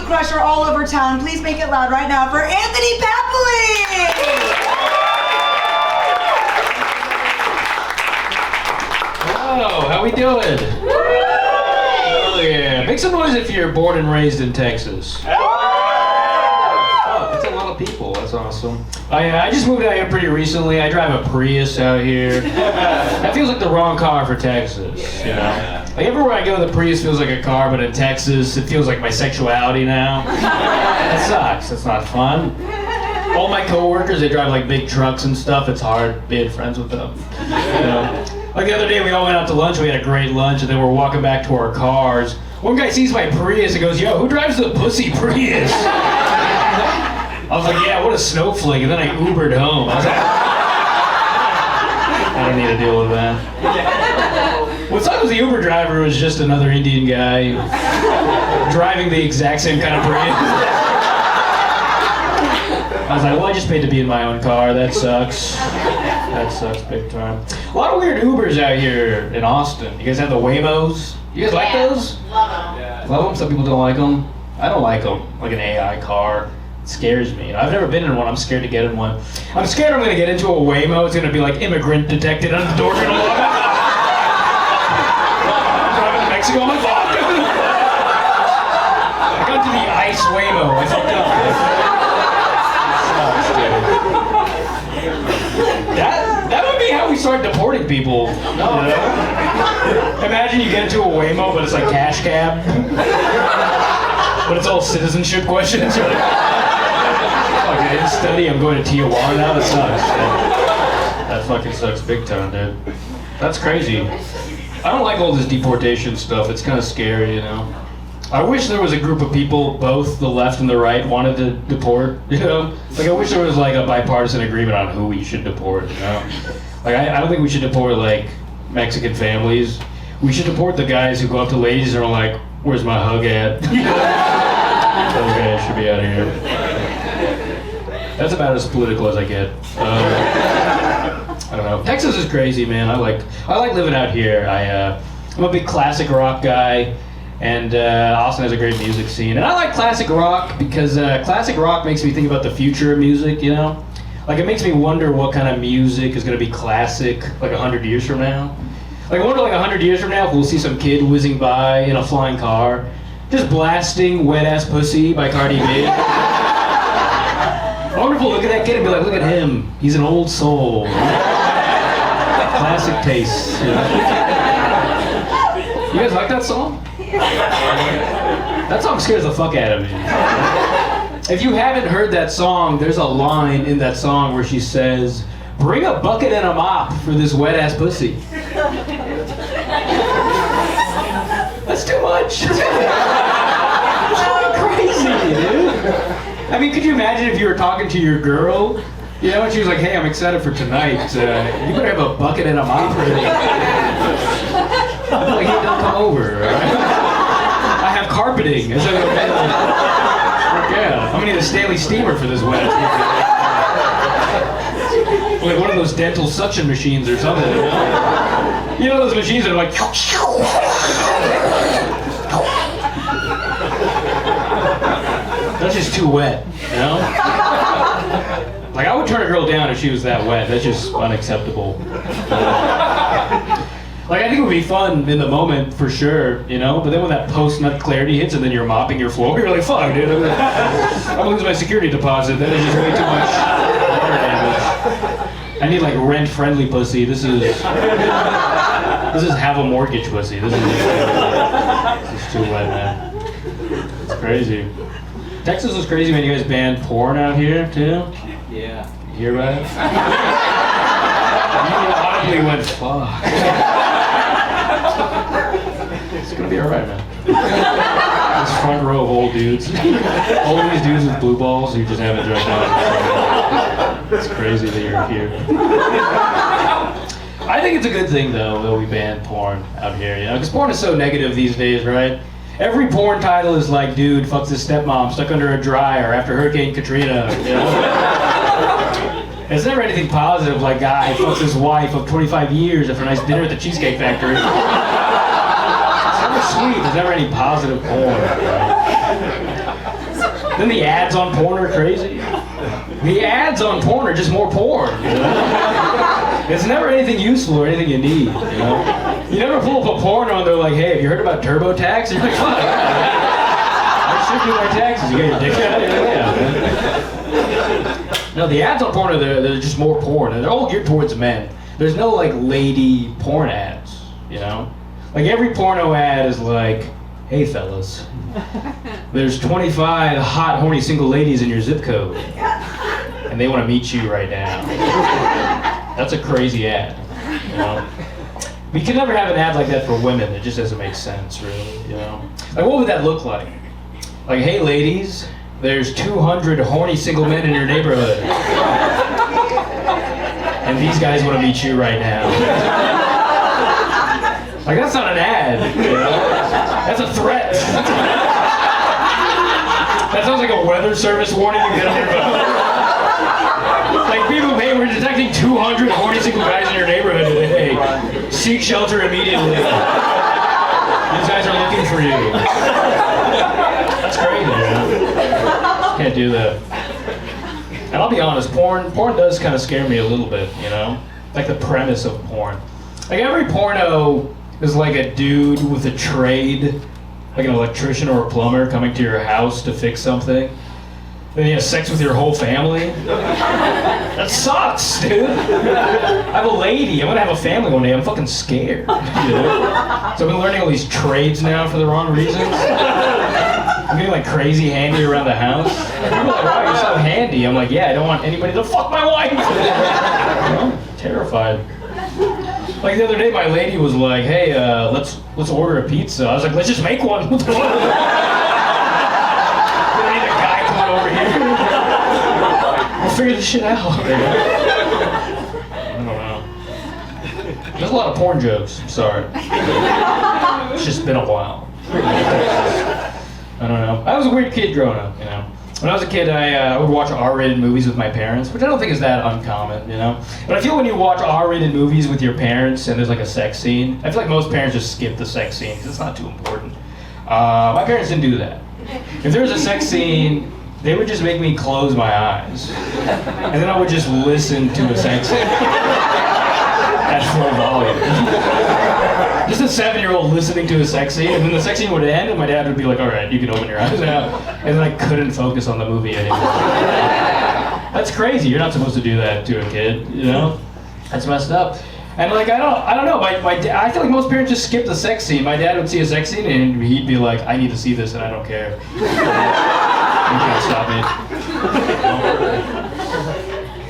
crusher all over town. Please make it loud right now for Anthony Pappaly! Hello, how we doing? Oh yeah, make some noise if you're born and raised in Texas. Oh, that's a lot of people, that's awesome. I just moved out here pretty recently. I drive a Prius out here. That feels like the wrong car for Texas, you know? Like everywhere I go, the Prius feels like a car, but in Texas, it feels like my sexuality now. That sucks, it's not fun. All my coworkers, they drive like big trucks and stuff. It's hard being friends with them, you know? Like the other day, we all went out to lunch, we had a great lunch, and then we're walking back to our cars. One guy sees my Prius and goes, "Yo, who drives the pussy Prius?" I was like, "Yeah, what a snowflake," and then I Ubered home. I was like, I don't need to deal with that. What sucked was the Uber driver was just another Indian guy driving the exact same kind of Prius. I was like, well, I just paid to be in my own car. That sucks. That sucks big time. A lot of weird Ubers out here in Austin. You guys have the Waymos? You guys like those? Love them. Yeah. Love them? Some people don't like them. I don't like them. Like an AI car. It scares me. I've never been in one. I'm scared to get in one. I'm scared I'm going to get into a Waymo. It's going to be like immigrant detected on the door. I'm driving to Mexico. I'm like, fuck! I got to the ICE Waymo. I fucked up. That would be how we start deporting people. No. You know? Imagine you get into a Waymo, but it's like cash cab. But it's all citizenship questions. You're like, fuck, I didn't study, I'm going to Tijuana now, that sucks. That fucking sucks big time, dude. That's crazy. I don't like all this deportation stuff, it's kind of scary, you know? I wish there was a group of people, both the left and the right, wanted to deport, you know? Like, I wish there was, like, a bipartisan agreement on who we should deport, you know? Like, I don't think we should deport, like, Mexican families. We should deport the guys who go up to ladies and are like, "Where's my hug at?" Okay, I should be out of here. That's about as political as I get. I don't know. Texas is crazy, man. I like living out here. I'm a big classic rock guy. And Austin has a great music scene. And I like classic rock because classic rock makes me think about the future of music, you know? Like, it makes me wonder what kind of music is going to be classic, like, 100 years from now. Like, I wonder, like, 100 years from now, if we'll see some kid whizzing by in a flying car, just blasting Wet Ass Pussy by Cardi B. I wonder if we'll look at that kid and be like, look at him. He's an old soul. Classic taste, you know? You guys like that song? That song scares the fuck out of me. If you haven't heard that song, there's a line in that song where she says, "Bring a bucket and a mop for this wet ass pussy." That's too much. That's crazy, dude. I mean, could you imagine if you were talking to your girl, you know, and she was like, "Hey, I'm excited for tonight. You better have a bucket and a mop for me." I'm like, "Hey, don't come over, all right? I have carpeting." Is that okay? Yeah, I'm gonna need a Stanley steamer for this wet. Like one of those dental suction machines or something. You know those machines that are like. That's just too wet, you know? Like, I would turn a girl down if she was that wet. That's just unacceptable. Like, I think it would be fun in the moment, for sure, you know? But then when that post-nut clarity hits and then you're mopping your floor, you're like, fuck, dude, I'm gonna lose my security deposit. That is just way too much water damage. I need, like, rent-friendly pussy. This is have a mortgage pussy. This is too wet, man. It's crazy. Texas is crazy, man. You guys banned porn out here, too? Yeah. You hear about it? You audibly went, fuck. It's gonna be alright, man. This front row of old dudes. All these dudes with blue balls who just haven't jerked off. It's crazy that you're here. I think it's a good thing, though, that we banned porn out here, you know? Because porn is so negative these days, right? Every porn title is like, dude fucks his stepmom stuck under a dryer after Hurricane Katrina, you know? It's never anything positive, like guy fucks his wife of 25 years after a nice dinner at the Cheesecake Factory. It's never sweet, there's never any positive porn, right? Then the ads on porn are crazy. The ads on porn are just more porn. You know? It's never anything useful or anything you need. You know? You never pull up a porno and they're like, "Hey, have you heard about TurboTax?" And you're like, "Fuck, I should do my taxes." You got your dick out? Yeah. No, the ads on porn are they're just more porn, and they're all geared towards men. There's no like lady porn ads. You know, like every porno ad is like, "Hey fellas, there's 25 hot, horny single ladies in your zip code, and they want to meet you right now." That's a crazy ad, you know? We can never have an ad like that for women. It just doesn't make sense, really, you know? Like, what would that look like? Like, "Hey ladies, there's 200 horny single men in your neighborhood, and these guys want to meet you right now." Like, that's not an ad, you know? That's a threat. That sounds like a weather service warning you get on your phone. Like, people, "Hey, we're detecting 200 horny single guys in your neighborhood today. Hey, seek shelter immediately. These guys are looking for you." That's crazy, man. Can't do that. And I'll be honest, porn does kind of scare me a little bit, you know? Like the premise of porn. Like every porno is like a dude with a trade, like an electrician or a plumber coming to your house to fix something. Then you have sex with your whole family. That sucks, dude. I have a lady. I'm gonna have a family one day. I'm fucking scared. You know? So I've been learning all these trades now for the wrong reasons. I'm getting like crazy handy around the house. People are like, "Wow, you're so handy." I'm like, "Yeah, I don't want anybody to fuck my wife." You know? Terrified. Like the other day, my lady was like, "Hey, let's order a pizza." I was like, "Let's just make one." We don't need a guy coming over here. We'll figure this shit out. I don't know. There's a lot of porn jokes. I'm sorry. It's just been a while. I don't know. I was a weird kid growing up, you know. When I was a kid, I would watch R-rated movies with my parents, which I don't think is that uncommon, you know. But I feel when you watch R-rated movies with your parents and there's like a sex scene, I feel like most parents just skip the sex scene because it's not too important. My parents didn't do that. If there was a sex scene, they would just make me close my eyes, and then I would just listen to a sex scene at full volume. Just a 7-year-old listening to a sex scene, and then the sex scene would end, and my dad would be like, "All right, you can open your eyes now," and then I couldn't focus on the movie anymore. That's crazy. You're not supposed to do that to a kid, you know? That's messed up. And like, I don't know. I feel like most parents just skip the sex scene. My dad would see a sex scene, and he'd be like, "I need to see this, and I don't care. You can't stop me."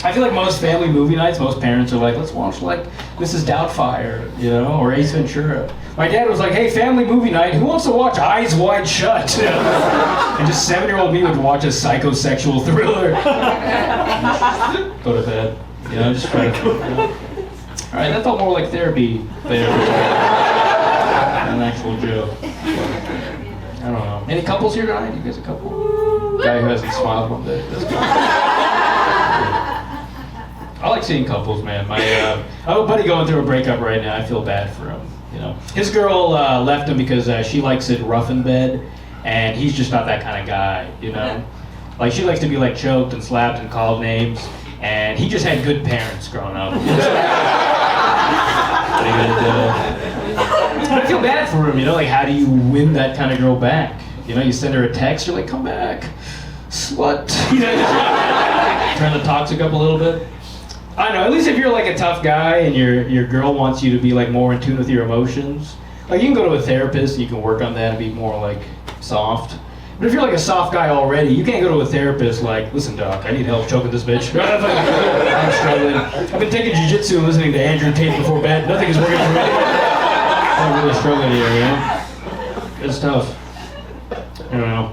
I feel like most family movie nights, most parents are like, "Let's watch like Mrs. Doubtfire, you know, or Ace Ventura." My dad was like, "Hey, family movie night, who wants to watch Eyes Wide Shut?" And just 7-year-old me would watch a psychosexual thriller. Go to bed, you know, just try to. All right, that felt more like therapy there than an actual joke. I don't know. Any couples here tonight? You guys a couple? Guy who hasn't smiled one day. I like seeing couples, man. I have a buddy going through a breakup right now. I feel bad for him. You know, his girl left him because she likes it rough in bed, and he's just not that kind of guy. You know, like she likes to be like choked and slapped and called names, and he just had good parents growing up. But I feel bad for him. You know, like how do you win that kind of girl back? You know, you send her a text, you're like, "Come back, slut." You know, turn the toxic up a little bit. I don't know, at least if you're like a tough guy and your girl wants you to be like more in tune with your emotions, like you can go to a therapist and you can work on that and be more like soft. But if you're like a soft guy already, you can't go to a therapist like, "Listen, doc, I need help choking this bitch. I'm struggling. I've been taking jiu-jitsu and listening to Andrew Tate before bed. Nothing is working for me. I'm really struggling here, you know? It's tough. I don't know.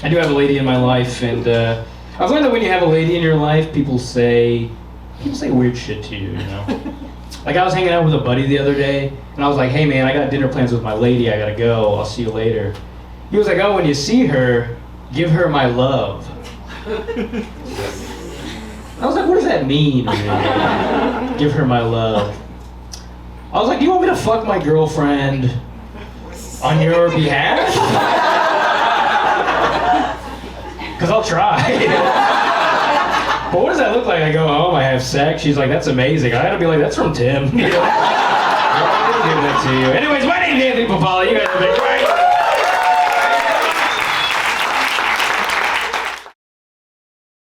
I do have a lady in my life, and I've learned that when you have a lady in your life, people say weird shit to you, you know? Like I was hanging out with a buddy the other day, and I was like, "Hey man, I got dinner plans with my lady, I gotta go, I'll see you later." He was like, "Oh, when you see her, give her my love." I was like, "What does that mean? Give her my love." I was like, "Do you want me to fuck my girlfriend on your behalf?" Because I'll try. But what does that look like? I go home, I have sex. She's like, that's amazing. I gotta be like, that's from Tim. You know? I'll give that to you. Anyways, my name's Anthony Pappaly. You guys have been great.